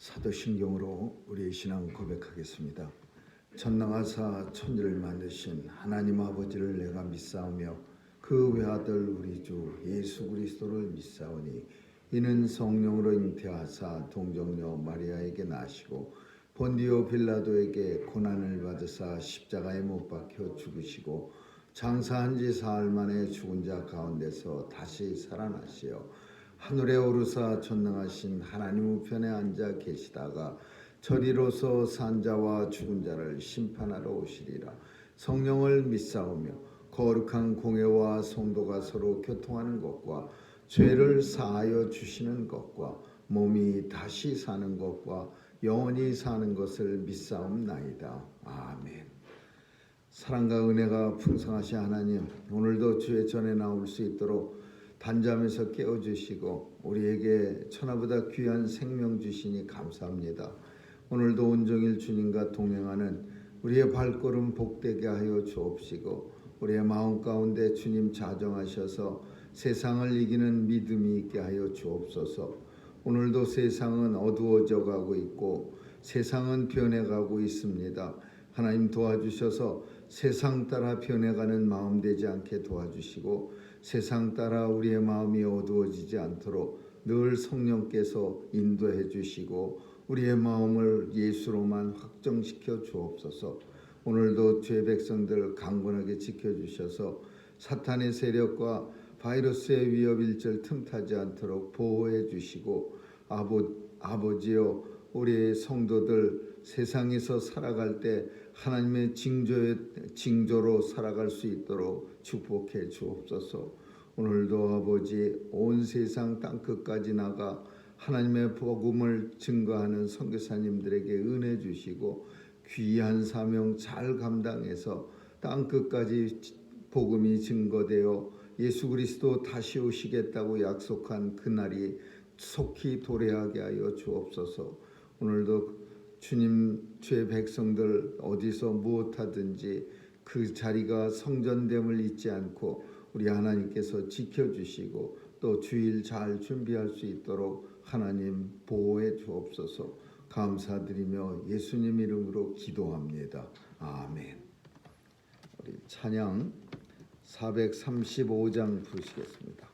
사도신경으로 우리의 신앙 고백하겠습니다. 천능하사 천지를 만드신 하나님 아버지를 내가 믿사오며 그 외아들 우리 주 예수 그리스도를 믿사오니 이는 성령으로 잉태하사 동정녀 마리아에게 나시고 본디오 빌라도에게 고난을 받으사 십자가에 못 박혀 죽으시고 장사한 지 사흘 만에 죽은 자 가운데서 다시 살아나시어 하늘에 오르사 전능하신 하나님 우편에 앉아 계시다가 저리로서 산 자와 죽은 자를 심판하러 오시리라. 성령을 믿사오며 거룩한 공회와 성도가 서로 교통하는 것과 죄를 사하여 주시는 것과 몸이 다시 사는 것과 영원히 사는 것을 믿사옵나이다. 아멘. 사랑과 은혜가 풍성하신 하나님, 오늘도 주의 전에 나올 수 있도록 단잠에서 깨워주시고 우리에게 천하보다 귀한 생명 주시니 감사합니다. 오늘도 온종일 주님과 동행하는 우리의 발걸음 복되게 하여 주옵시고 우리의 마음 가운데 주님 자정하셔서 세상을 이기는 믿음이 있게 하여 주옵소서. 오늘도 세상은 어두워져 가고 있고 세상은 변해가고 있습니다. 하나님 도와주셔서 세상 따라 변해가는 마음 되지 않게 도와주시고 세상 따라 우리의 마음이 어두워지지 않도록 늘 성령께서 인도해 주시고 우리의 마음을 예수로만 확정시켜 주옵소서. 오늘도 주의 백성들 강건하게 지켜주셔서 사탄의 세력과 바이러스의 위협 일절 틈타지 않도록 보호해 주시고 아버지여 우리의 성도들 세상에서 살아갈 때 하나님의 징조로 살아갈 수 있도록 축복해 주옵소서. 오늘도 아버지 온 세상 땅끝까지 나가 하나님의 복음을 증거하는 선교사님들에게 은혜 주시고 귀한 사명 잘 감당해서 땅끝까지 복음이 증거되어 예수 그리스도 다시 오시겠다고 약속한 그날이 속히 도래하게 하여 주옵소서. 오늘도 주님 주의 백성들 어디서 무엇하든지 그 자리가 성전됨을 잊지 않고 우리 하나님께서 지켜주시고 또 주일 잘 준비할 수 있도록 하나님 보호해 주옵소서. 감사드리며 예수님 이름으로 기도합니다. 아멘. 우리 찬양 435장 부르시겠습니다.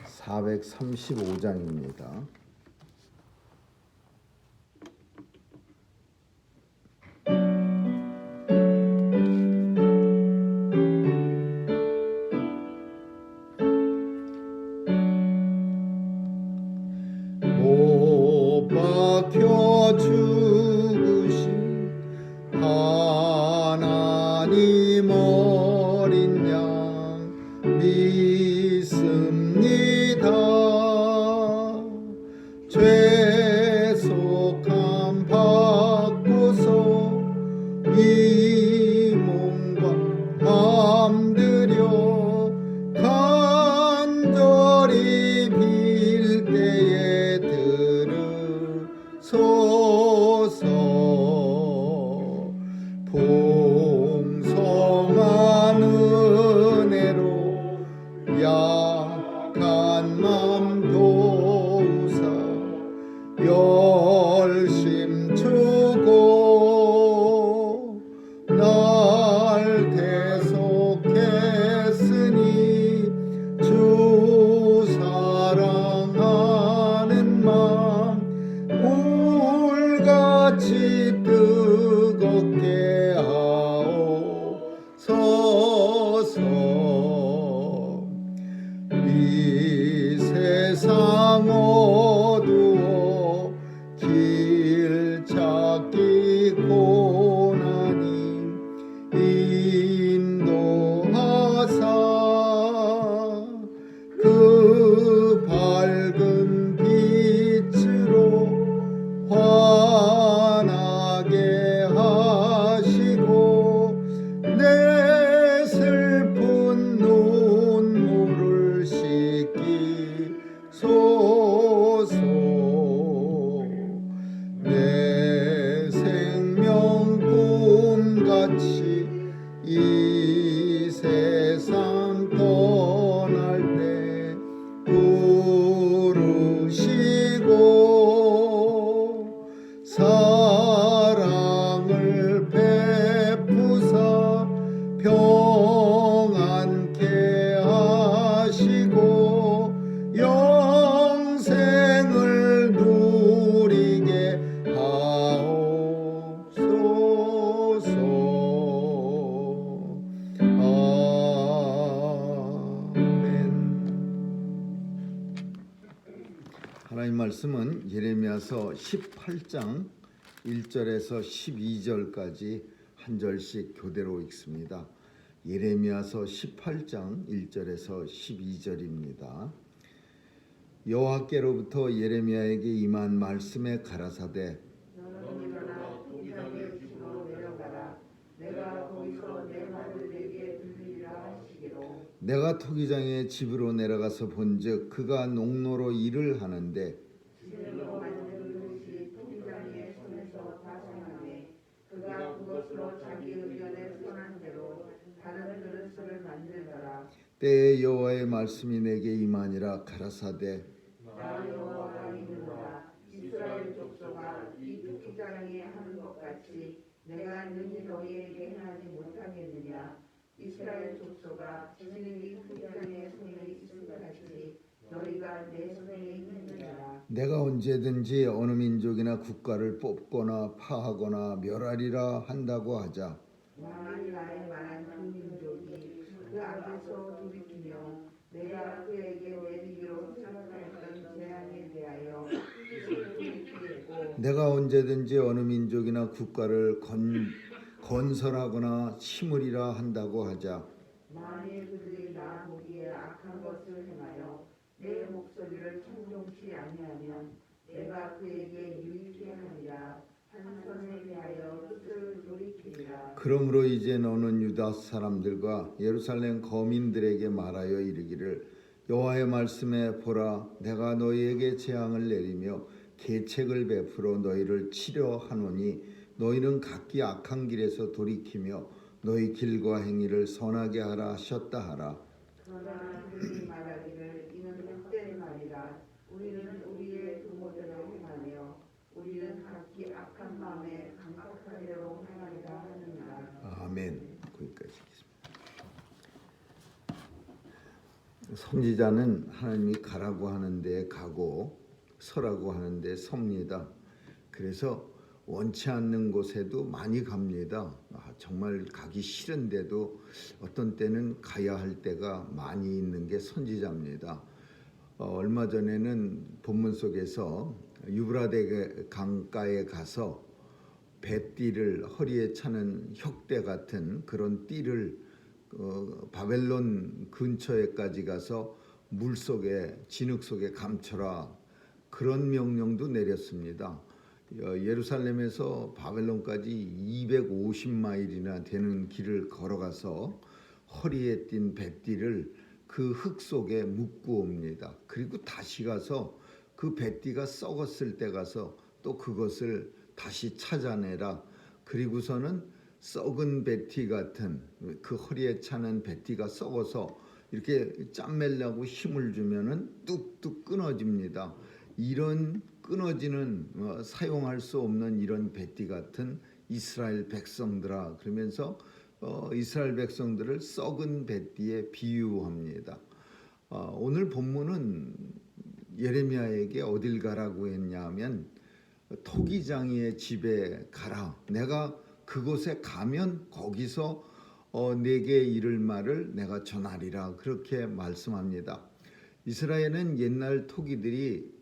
435장입니다. 못 박혀 죽으신 하나님 어린 양 믿습니다. 죄속함 받고서 이 몸과 맘 들여 간절히 빌 때에 들으소서. 풍성한 은혜로 약한 맘 도우사 열심 주고 날 대속했으니 주 사랑하는 맘 불같이 뜨겁게 하옵소서. 이 세상 어두워 길 찾기 고난이 인도하사 그 밝은 빛으로 환하게 하시고 내 슬픈 눈물을 씻기소서. 하나님 말씀은 예레미야서 18장 1절에서 12절까지 한 절씩 교대로 읽습니다. 예레미야서 18장 1절에서 12절입니다. 여호와께로부터 예레미야에게 임한 말씀에 가라사대 너는 일어나 토기장의 집으로 내려가라. 내가 거기서 내 말을 내게 들리리라 하시기로. 내가 토기장의 집으로 내려가서 본즉 그가 농로로 일을 하는데 지혜로 만든 그릇이 토기장의 손에서 파생하매 그가 그것으로 자기 의견에 선한 대로 다른 그릇을 만들더라. 때에 여호와의 말씀이 내게 임하니라. 가라사대 나 여호와가 이르노라. 이스라엘 족속아 이 토기장이 하는 것 같이 내가 능히 너희에게 행하지 못하겠느냐. 이스라엘 족속아 지능이 토기장의 손에 있음 같이 너희가 내 손에 있느니라. 내가 언제든지 어느 민족이나 국가를 뽑거나 파하거나 멸하리라 한다고 하자. 만일 나의 말한 그 민족이 그 앞에서 돌이키며 내가 그에게 내리기로 생각했던 재앙에 대하여 돌이키겠고 내가 언제든지 어느 민족이나 국가를 건설하거나 심으리라 한다고 하자. 만일 그들이 나 보기에 악한 것을 행하여 내 목소리를 청종치 아니하면 내가 그에게 유익게 하리라. 한 손에 대하여 뜻을 돌이키리라. 그러므로 이제 너는 유다 사람들과 예루살렘 거민들에게 말하여 이르기를 여호와의 말씀에 보라 내가 너희에게 재앙을 내리며 계책을 베풀어 너희를 치려하노니 너희는 각기 악한 길에서 돌이키며 너희 길과 행위를 선하게 하라 하셨다 하라. 그러나 그들이 말하기를 이는 헛된 말이라. 우리는 우리의 부모대로 행하며 우리는 각기 악한 마음에 감각한 대로 행하리라 하느니라. 아멘. 거기까지 읽겠습니다. 선지자는 하나님이 가라고 하는데 가고 서라고 하는데 섭니다. 그래서 원치 않는 곳에도 많이 갑니다. 정말 가기 싫은데도 어떤 때는 가야 할 때가 많이 있는 게 선지자입니다. 얼마 전에는 본문 속에서 유브라데 강가에 가서 배띠를 허리에 차는 혁대 같은 그런 띠를 바벨론 근처에까지 가서 물 속에 진흙 속에 감춰라 그런 명령도 내렸습니다. 예루살렘에서 바벨론까지 250마일이나 되는 길을 걸어가서 허리에 띈 배띠를 그 흙 속에 묻고 옵니다. 그리고 다시 가서 그 배띠가 썩었을 때 가서 또 그것을 다시 찾아내라. 그리고서는 썩은 배띠 같은 그 허리에 차는 배띠가 썩어서 이렇게 짬매려고 힘을 주면은 뚝뚝 끊어집니다. 이런 끊어지는 사용할 수 없는 이런 배띠 같은 이스라엘 백성들아 그러면서 이스라엘 백성들을 썩은 배띠에 비유합니다. 오늘 본문은 예레미야에게 어딜 가라고 했냐면 토기장이의 집에 가라. 내가 그곳에 가면 거기서 내게 이를 말을 내가 전하리라. 그렇게 말씀합니다. 이스라엘은 옛날 토기들이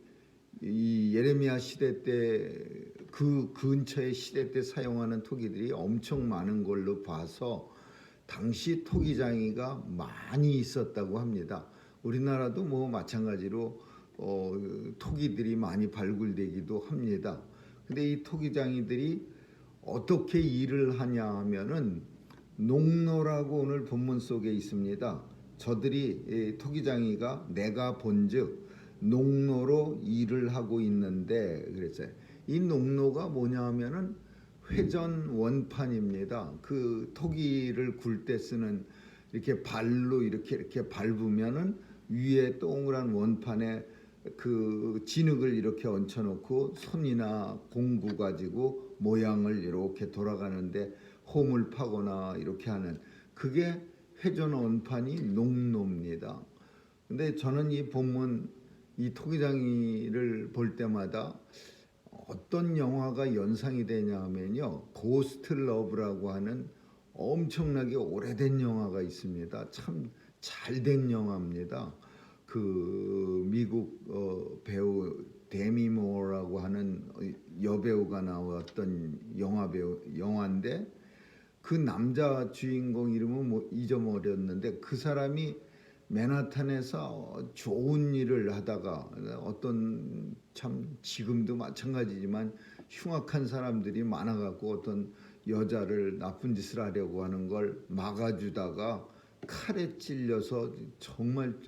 이 예레미야 시대 때 그 근처의 시대 때 사용하는 토기들이 엄청 많은 걸로 봐서 당시 토기장이가 많이 있었다고 합니다. 우리나라도 뭐 마찬가지로 토기들이 많이 발굴되기도 합니다. 근데 이 토기장이들이 어떻게 일을 하냐 하면은 농로라고 오늘 본문 속에 있습니다. 저들이 토기장이가 내가 본즉 농로로 일을 하고 있는데 그랬어요. 이 농로가 뭐냐 하면은 회전 원판입니다. 그 토기를 굴 때 쓰는 이렇게 발로 이렇게 밟으면은 위에 동그란 원판에 그 진흙을 이렇게 얹혀놓고 손이나 공구 가지고 모양을 이렇게 돌아가는데 홈을 파거나 이렇게 하는 그게 회전 원판이 농로입니다. 근데 저는 이 본문 이 토기장이를 볼 때마다 어떤 영화가 연상이 되냐 하면요 고스트 러브라고 하는 엄청나게 오래된 영화가 있습니다. 참 잘된 영화입니다. 그 미국 배우 여배우가 나왔던 영화인데 그 남자 주인공 이름은 뭐 잊어버렸는데 그 사람이 맨하탄에서 좋은 일을 하다가 어떤 참 지금도 마찬가지지만 흉악한 사람들이 많아갖고 어떤 여자를 나쁜 짓을 하려고 하는 걸 막아주다가 칼에 찔려서 정말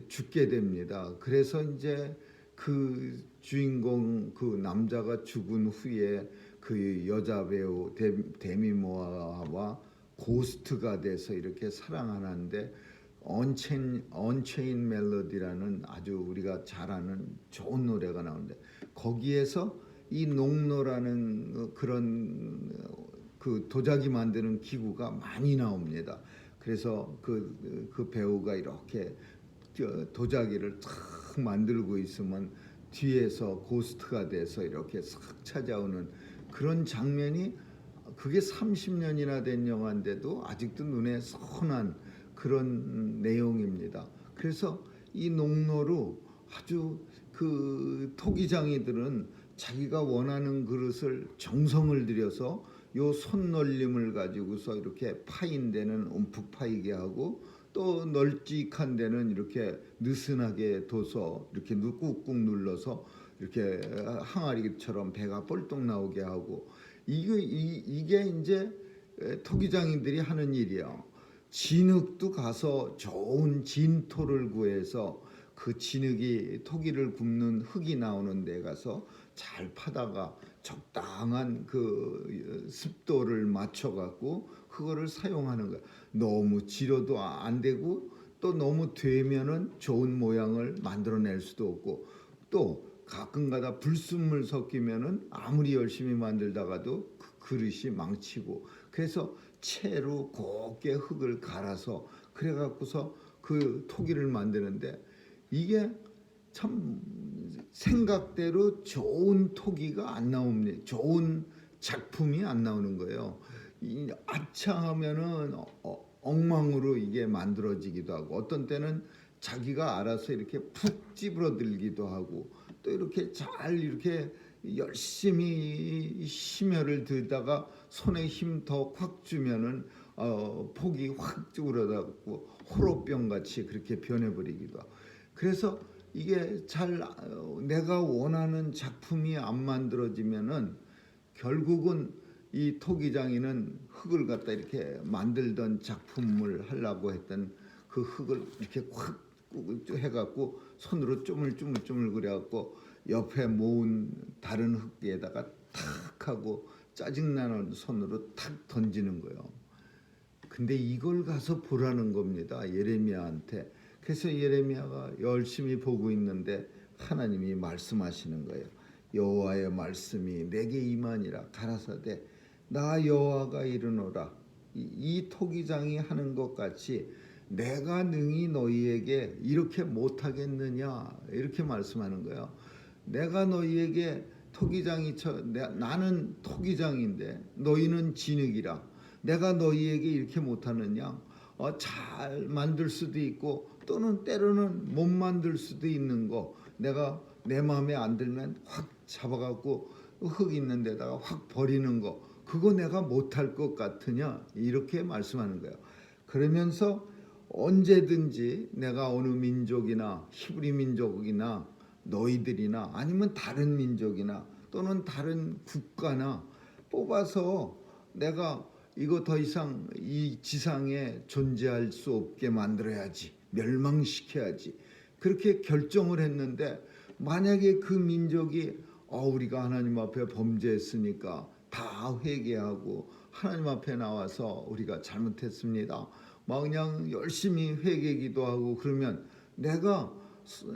죽게 됩니다. 그래서 이제 그 주인공 그 남자가 죽은 후에 그 여자 배우 데미 모아와 고스트가 돼서 이렇게 사랑하는데 언체인 멜로디라는 아주 우리가 잘 아는 좋은 노래가 나오는데 거기에서 이 농노라는 그런 그 도자기 만드는 기구가 많이 나옵니다. 그래서 그 배우가 이렇게 도자기를 탁 만들고 있으면 뒤에서 고스트가 돼서 이렇게 싹 찾아오는 그런 장면이 그게 30년이나 된 영화인데도 아직도 눈에 선한 그런 내용입니다. 그래서 이 농노로 아주 그 토기장이들은 자기가 원하는 그릇을 정성을 들여서 요 손놀림을 가지고서 이렇게 파인 데는 움푹 파이게 하고 또 널찍한 데는 이렇게 느슨하게 둬서 이렇게 꾹꾹 눌러서 이렇게 항아리처럼 배가 뻘떡 나오게 하고 이게 이제 토기장인들이 하는 일이야. 진흙도 가서 좋은 진토를 구해서 그 진흙이 토기를 굽는 흙이 나오는 데 가서 잘 파다가 적당한 그 습도를 맞춰 갖고 그거를 사용하는 거야. 너무 지려도 안 되고 또 너무 되면은 좋은 모양을 만들어낼 수도 없고 또 가끔가다 불순물 섞이면은 아무리 열심히 만들다가도 그 그릇이 망치고 그래서 채로 곱게 흙을 갈아서 그래 갖고서 그 토기를 만드는데 이게 참 생각대로 좋은 토기가 안 나옵니다. 좋은 작품이 안 나오는 거예요. 아차하면은 엉망으로 이게 만들어지기도 하고 어떤 때는 자기가 알아서 이렇게 푹 찌부러들기도 하고 또 이렇게 잘 이렇게 열심히 심혈을 들다가 손에 힘 더 확 주면은 폭이 확 쭈그러다고 호로병 같이 그렇게 변해버리기도 하고 그래서 이게 잘 내가 원하는 작품이 안 만들어지면은 결국은 이 토기장이는 흙을 갖다 이렇게 만들던 작품을 하려고 했던 그 흙을 이렇게 확 해갖고 손으로 쪼물쪼물 그래갖고 옆에 모은 다른 흙에다가 탁 하고 짜증나는 손으로 탁 던지는 거예요. 근데 이걸 가서 보라는 겁니다. 예레미야한테. 그래서 예레미야가 열심히 보고 있는데 하나님이 말씀하시는 거예요. 여호와의 말씀이 내게 임하니라 가라사대 나 여호와가 이르노라 이 토기장이 하는 것 같이 내가 능히 너희에게 이렇게 못하겠느냐 이렇게 말씀하는 거예요. 내가 너희에게 토기장이 나는 토기장인데 너희는 진흙이라 내가 너희에게 이렇게 못하느냐 잘 만들 수도 있고 또는 때로는 못 만들 수도 있는 거 내가 내 마음에 안 들면 확 잡아갖고 흙 있는 데다가 확 버리는 거 그거 내가 못할 것 같으냐 이렇게 말씀하는 거예요. 그러면서 언제든지 내가 어느 민족이나 히브리 민족이나 너희들이나 아니면 다른 민족이나 또는 다른 국가나 뽑아서 내가 이거 더 이상 이 지상에 존재할 수 없게 만들어야지 멸망시켜야지 그렇게 결정을 했는데 만약에 그 민족이 우리가 하나님 앞에 범죄했으니까 다 회개하고 하나님 앞에 나와서 우리가 잘못했습니다 막 그냥 열심히 회개 기도하고 그러면 내가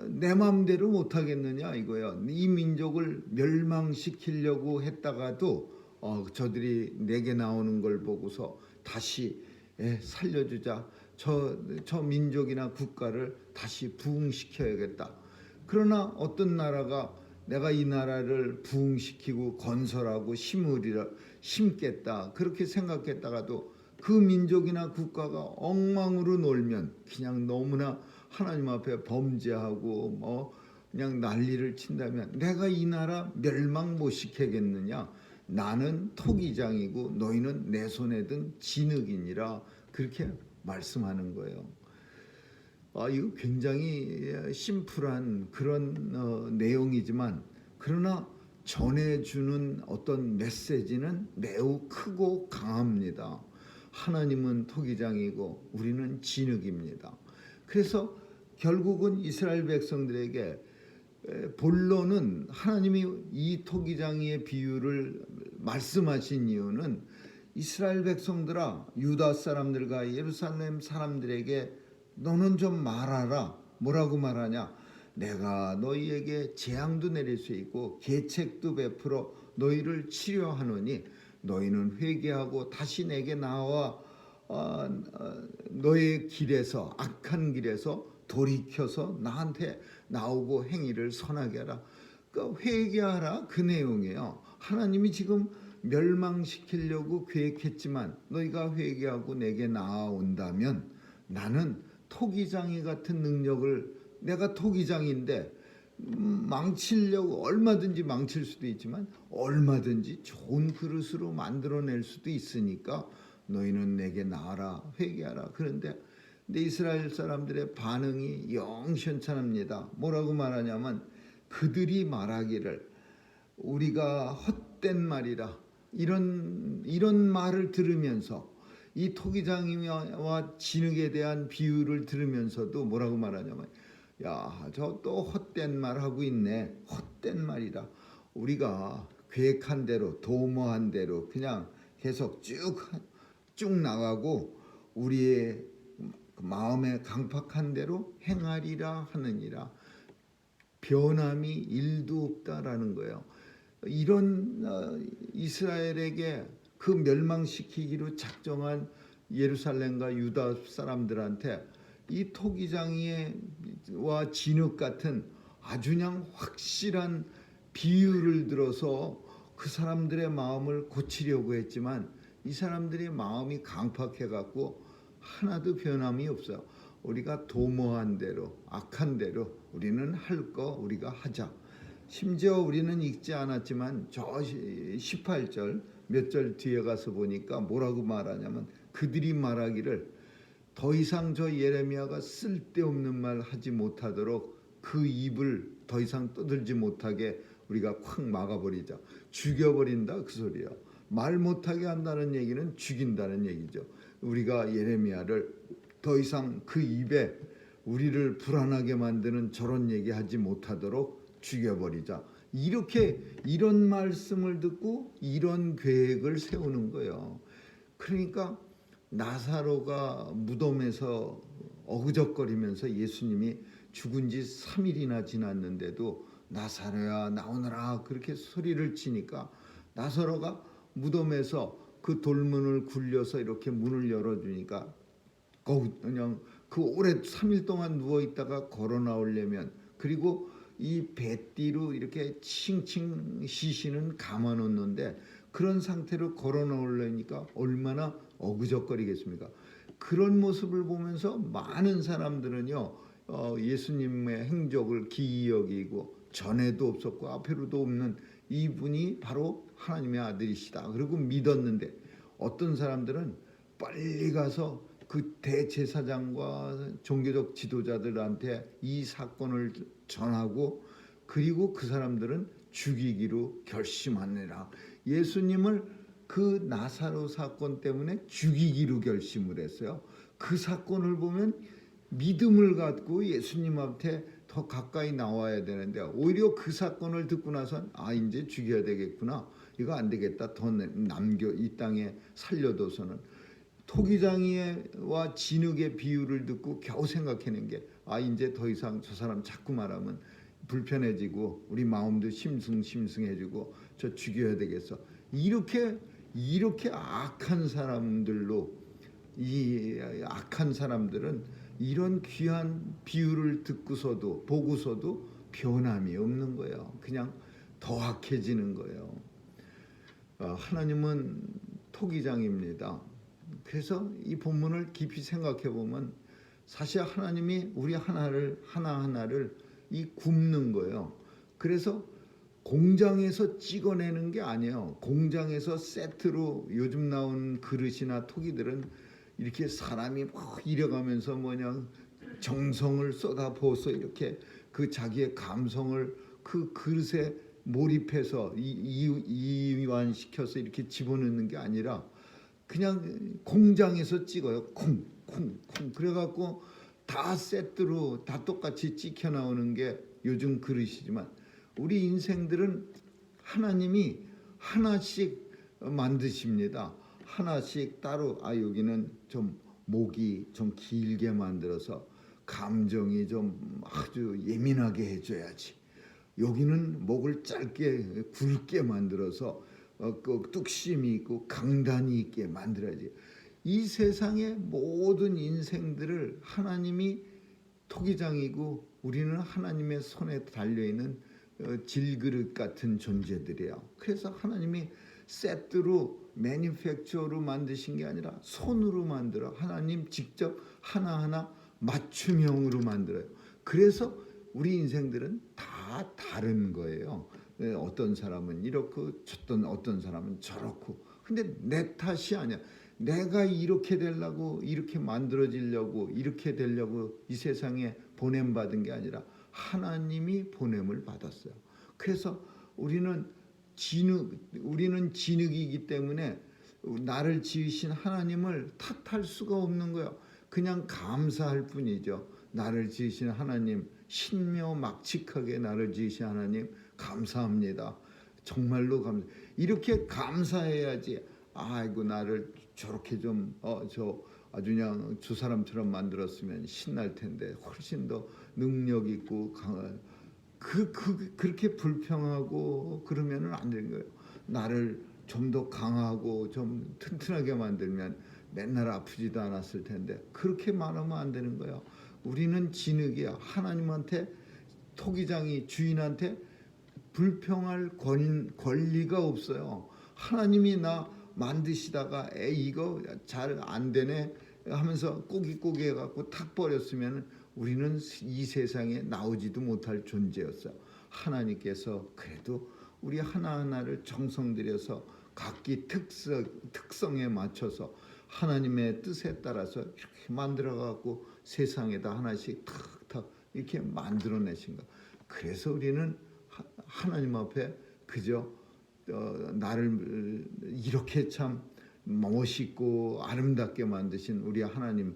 내 마음대로 못하겠느냐 이거야. 이 민족을 멸망시키려고 했다가도 저들이 내게 나오는 걸 보고서 다시 살려주자. 저 민족이나 국가를 다시 부흥시켜야겠다. 그러나 어떤 나라가 내가 이 나라를 부흥시키고 건설하고 심겠다. 그렇게 생각했다가도 그 민족이나 국가가 엉망으로 놀면 그냥 너무나 하나님 앞에 범죄하고 그냥 난리를 친다면 내가 이 나라 멸망 못 시키겠느냐? 나는 토기장이고 너희는 내 손에 든 진흙이니라. 그렇게 말씀하는 거예요. 이거 굉장히 심플한 그런 내용이지만 그러나 전해주는 어떤 메시지는 매우 크고 강합니다. 하나님은 토기장이고 우리는 진흙입니다. 그래서 결국은 이스라엘 백성들에게 본론은 하나님이 이 토기장이의 비유를 말씀하신 이유는 이스라엘 백성들아, 유다 사람들과 예루살렘 사람들에게 너는 좀 말하라. 뭐라고 말하냐? 내가 너희에게 재앙도 내릴 수 있고 계책도 베풀어 너희를 치료하노니 너희는 회개하고 다시 내게 나와 너의 길에서 악한 길에서 돌이켜서 나한테 나오고 행위를 선하게 하라. 그러니까 회개하라 그 내용이에요. 하나님이 지금 멸망시키려고 계획했지만 너희가 회개하고 내게 나아온다면 나는 토기장이 같은 능력을, 내가 토기장인데 망치려고 얼마든지 망칠 수도 있지만 얼마든지 좋은 그릇으로 만들어낼 수도 있으니까 너희는 내게 나아라, 회개하라. 그런데 이스라엘 사람들의 반응이 영 시원찮습니다. 뭐라고 말하냐면 그들이 말하기를 우리가 헛된 말이라, 이런 말을 들으면서 이 토기장이와 진흙에 대한 비유를 들으면서도 뭐라고 말하냐면 야, 저 또 헛된 말 하고 있네. 헛된 말이라. 우리가 계획한 대로 도모한 대로 그냥 계속 쭉 나가고 우리의 마음에 강팍한 대로 행하리라 하느니라. 변함이 일도 없다라는 거예요. 이런 이스라엘에게 그 멸망시키기로 작정한 예루살렘과 유다 사람들한테 이 토기장이와 진흙 같은 아주 그냥 확실한 비유를 들어서 그 사람들의 마음을 고치려고 했지만 이 사람들의 마음이 강팍해 갖고 하나도 변함이 없어요. 우리가 도모한 대로 악한 대로 우리는 할 거 우리가 하자. 심지어 우리는 읽지 않았지만 저 18절 몇 절 뒤에 가서 보니까 뭐라고 말하냐면 그들이 말하기를 더 이상 저 예레미야가 쓸데없는 말 하지 못하도록 그 입을 더 이상 떠들지 못하게 우리가 콱 막아버리자. 죽여버린다 그 소리야. 말 못하게 한다는 얘기는 죽인다는 얘기죠. 우리가 예레미야를 더 이상 그 입에 우리를 불안하게 만드는 저런 얘기하지 못하도록 죽여버리자. 이렇게 이런 말씀을 듣고 이런 계획을 세우는 거예요. 그러니까 나사로가 무덤에서 어그적거리면서 예수님이 죽은 지 3일이나 지났는데도 나사로야 나오너라 그렇게 소리를 치니까 나사로가 무덤에서 그 돌문을 굴려서 이렇게 문을 열어주니까 그냥 그 오래 3일 동안 누워있다가 걸어 나오려면 그리고 이 배띠로 이렇게 칭칭 시신은 감아놓는데 그런 상태로 걸어 나오려니까 얼마나 어그적거리겠습니까? 그런 모습을 보면서 많은 사람들은요 예수님의 행적을 기이 여기고 전에도 없었고 앞으로도 없는 이분이 바로 하나님의 아들이시다. 그리고 믿었는데 어떤 사람들은 빨리 가서 그 대제사장과 종교적 지도자들한테 이 사건을 전하고 그리고 그 사람들은 죽이기로 결심하느라 예수님을 그 나사로 사건 때문에 죽이기로 결심을 했어요. 그 사건을 보면 믿음을 갖고 예수님한테 더 가까이 나와야 되는데 오히려 그 사건을 듣고 나선 이제 죽여야 되겠구나. 이거 안 되겠다. 더 남겨 이 땅에 살려둬서는 토기장이와 진흙의 비유를 듣고 겨우 생각해낸 게 이제 더 이상 저 사람 자꾸 말하면 불편해지고 우리 마음도 심승해지고 저 죽여야 되겠어. 이렇게 악한 사람들로 이 악한 사람들은 이런 귀한 비유를 듣고서도 보고서도 변함이 없는 거예요. 그냥 더 악해지는 거예요. 하나님은 토기장입니다. 그래서 이 본문을 깊이 생각해 보면 사실 하나님이 우리 하나하나를 이 굽는 거예요. 그래서 공장에서 찍어내는 게 아니에요. 공장에서 세트로 요즘 나온 그릇이나 토기들은 이렇게 사람이 막 이려가면서 뭐냐 정성을 쏟아부어서 이렇게 그 자기의 감성을 그 그릇에 몰입해서 이완시켜서 이렇게 집어넣는 게 아니라 그냥 공장에서 찍어요. 쿵쿵쿵 그래갖고 다 세트로 다 똑같이 찍혀 나오는 게 요즘 그릇이지만 우리 인생들은 하나님이 하나씩 만드십니다. 하나씩 따로 여기는 좀 목이 좀 길게 만들어서 감정이 좀 아주 예민하게 해줘야지. 여기는 목을 짧게 굵게 만들어서 그 뚝심이 있고 강단이 있게 만들어야지. 이 세상의 모든 인생들을 하나님이 토기장이고 우리는 하나님의 손에 달려있는 질그릇 같은 존재들이에요. 그래서 하나님이 세트로 매니팩처로 만드신 게 아니라 손으로 만들어 하나님 직접 하나하나 맞춤형으로 만들어요. 그래서 우리 인생들은 다 다른 거예요. 어떤 사람은 이렇고 어떤 사람은 저렇고. 근데 내 탓이 아니야. 내가 이렇게 되려고 이렇게 만들어지려고 이렇게 되려고 이 세상에 보냄받은 게 아니라 하나님이 보냄을 받았어요. 그래서 우리는 진흙이기 때문에 나를 지으신 하나님을 탓할 수가 없는 거예요. 그냥 감사할 뿐이죠. 나를 지으신 하나님, 신묘막측하게 나를 지으신 하나님 감사합니다. 정말로 이렇게 감사해야지. 아이고 나를 저렇게 좀 아주 그냥 저 사람처럼 만들었으면 신날 텐데 훨씬 더 능력 있고 강한 그렇게 불평하고 그러면은 안 되는 거예요. 나를 좀 더 강하고 좀 튼튼하게 만들면 맨날 아프지도 않았을 텐데 그렇게 말하면 안 되는 거예요. 우리는 진흙이야. 하나님한테 토기장이 주인한테 불평할 권리가 없어요. 하나님이 나 만드시다가 이거 잘 안 되네 하면서 꾸깃꾸깃 해갖고 탁 버렸으면 우리는 이 세상에 나오지도 못할 존재였어요. 하나님께서 그래도 우리 하나하나를 정성 들여서 각기 특성에 맞춰서 하나님의 뜻에 따라서 이렇게 만들어갖고 세상에다 하나씩 탁탁 이렇게 만들어내신 거. 그래서 우리는 하나님 앞에 그저 나를 이렇게 참 멋있고 아름답게 만드신 우리 하나님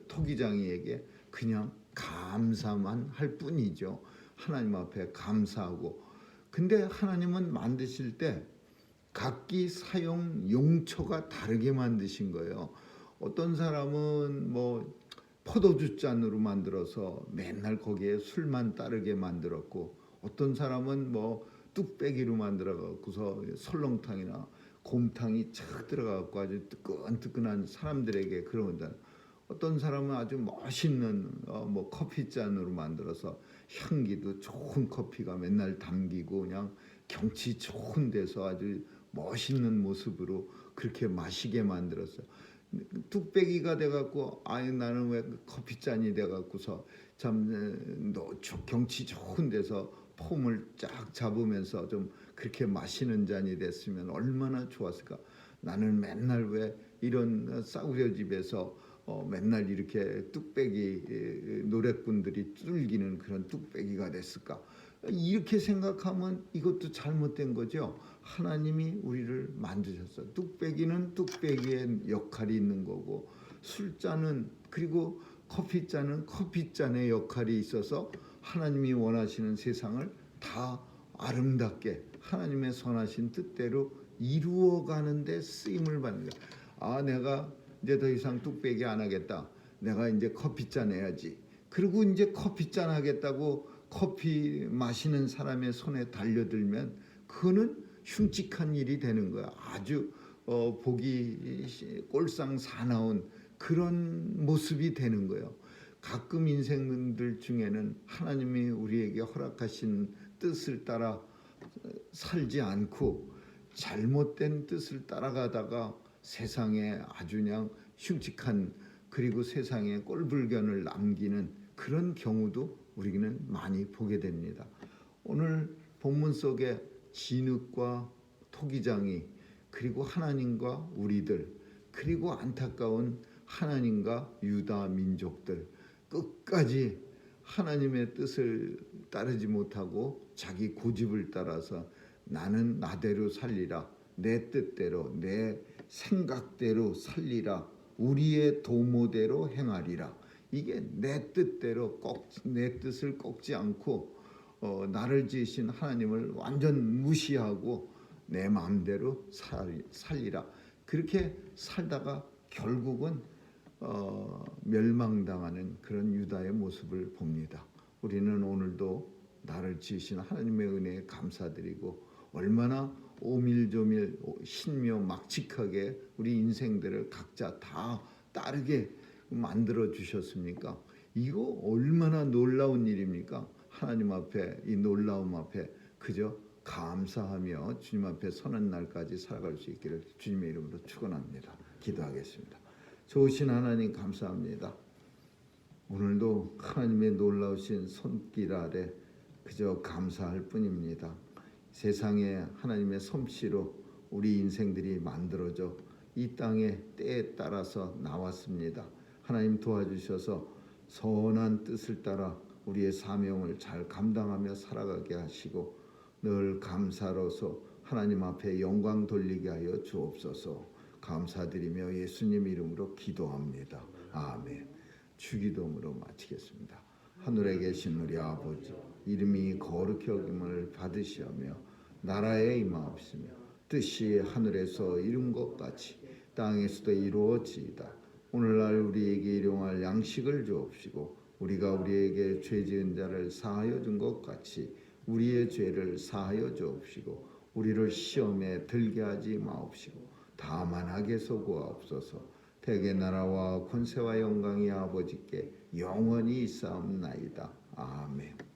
토기장이에게 그냥 감사만 할 뿐이죠. 하나님 앞에 감사하고. 근데 하나님은 만드실 때 각기 사용 용처가 다르게 만드신 거예요. 어떤 사람은 뭐 포도주 잔으로 만들어서 맨날 거기에 술만 따르게 만들었고, 어떤 사람은 뭐 뚝배기로 만들어 갖고서 설렁탕이나 곰탕이 착 들어가 갖고 아주 뜨끈뜨끈한 사람들에게 그런다. 어떤 사람은 아주 멋있는 뭐 커피 잔으로 만들어서 향기도 좋은 커피가 맨날 담기고 그냥 경치 좋은 데서 아주 멋있는 모습으로 그렇게 마시게 만들었어요. 뚝배기가 돼갖고 나는 왜 커피 잔이 돼갖고서 참 경치 좋은 데서 폼을 쫙 잡으면서 좀 그렇게 마시는 잔이 됐으면 얼마나 좋았을까. 나는 맨날 왜 이런 싸구려 집에서 맨날 이렇게 뚝배기 노랫분들이 뚫기는 그런 뚝배기가 됐을까. 이렇게 생각하면 이것도 잘못된 거죠. 하나님이 우리를 만드셨어. 뚝배기는 뚝배기의 역할이 있는 거고, 술잔은 그리고 커피잔은 커피잔의 역할이 있어서 하나님이 원하시는 세상을 다 아름답게 하나님의 선하신 뜻대로 이루어가는데 쓰임을 받는 거야. 내가 이제 더 이상 뚝배기 안 하겠다. 내가 이제 커피잔 해야지. 그리고 이제 커피잔 하겠다고 커피 마시는 사람의 손에 달려들면 그거는 흉측한 일이 되는 거야. 아주 보기 꼴상 사나운 그런 모습이 되는 거예요. 가끔 인생들 중에는 하나님이 우리에게 허락하신 뜻을 따라 살지 않고 잘못된 뜻을 따라가다가 세상에 아주 그냥 흉측한 그리고 세상에 꼴불견을 남기는 그런 경우도 우리는 많이 보게 됩니다. 오늘 본문 속에 진흙과 토기장이 그리고 하나님과 우리들 그리고 안타까운 하나님과 유다 민족들 끝까지 하나님의 뜻을 따르지 못하고 자기 고집을 따라서 나는 나대로 살리라, 내 뜻대로 내 생각대로 살리라, 우리의 도모대로 행하리라. 이게 내 뜻대로 내 뜻을 꺾지 않고 나를 지으신 하나님을 완전 무시하고 내 마음대로 살리라. 그렇게 살다가 결국은 멸망당하는 그런 유다의 모습을 봅니다. 우리는 오늘도 나를 지으신 하나님의 은혜에 감사드리고 얼마나 오밀조밀 신묘막측하게 우리 인생들을 각자 다 따르게 만들어 주셨습니까? 이거 얼마나 놀라운 일입니까? 하나님 앞에 이 놀라움 앞에 그저 감사하며 주님 앞에 서는 날까지 살아갈 수 있기를 주님의 이름으로 축원합니다. 기도하겠습니다. 좋으신 하나님 감사합니다. 오늘도 하나님의 놀라우신 손길 아래 그저 감사할 뿐입니다. 세상에 하나님의 솜씨로 우리 인생들이 만들어져 이 땅에 때에 따라서 나왔습니다. 하나님 도와주셔서 선한 뜻을 따라 우리의 사명을 잘 감당하며 살아가게 하시고 늘 감사로서 하나님 앞에 영광 돌리게 하여 주옵소서. 감사드리며 예수님 이름으로 기도합니다. 아멘. 주기도문으로 마치겠습니다. 하늘에 계신 우리 아버지, 이름이 거룩히 여김을 받으시오며 나라에 임하옵시며 뜻이 하늘에서 이룬 것 같이 땅에서도 이루어지이다. 오늘날 우리에게 일용할 양식을 주옵시고 우리가 우리에게 죄 지은 자를 사하여 준 것 같이 우리의 죄를 사하여 주옵시고 우리를 시험에 들게 하지 마옵시고 다만 악에서 구하옵소서. 대개 나라와 권세와 영광이 아버지께 영원히 있사옵나이다. 아멘.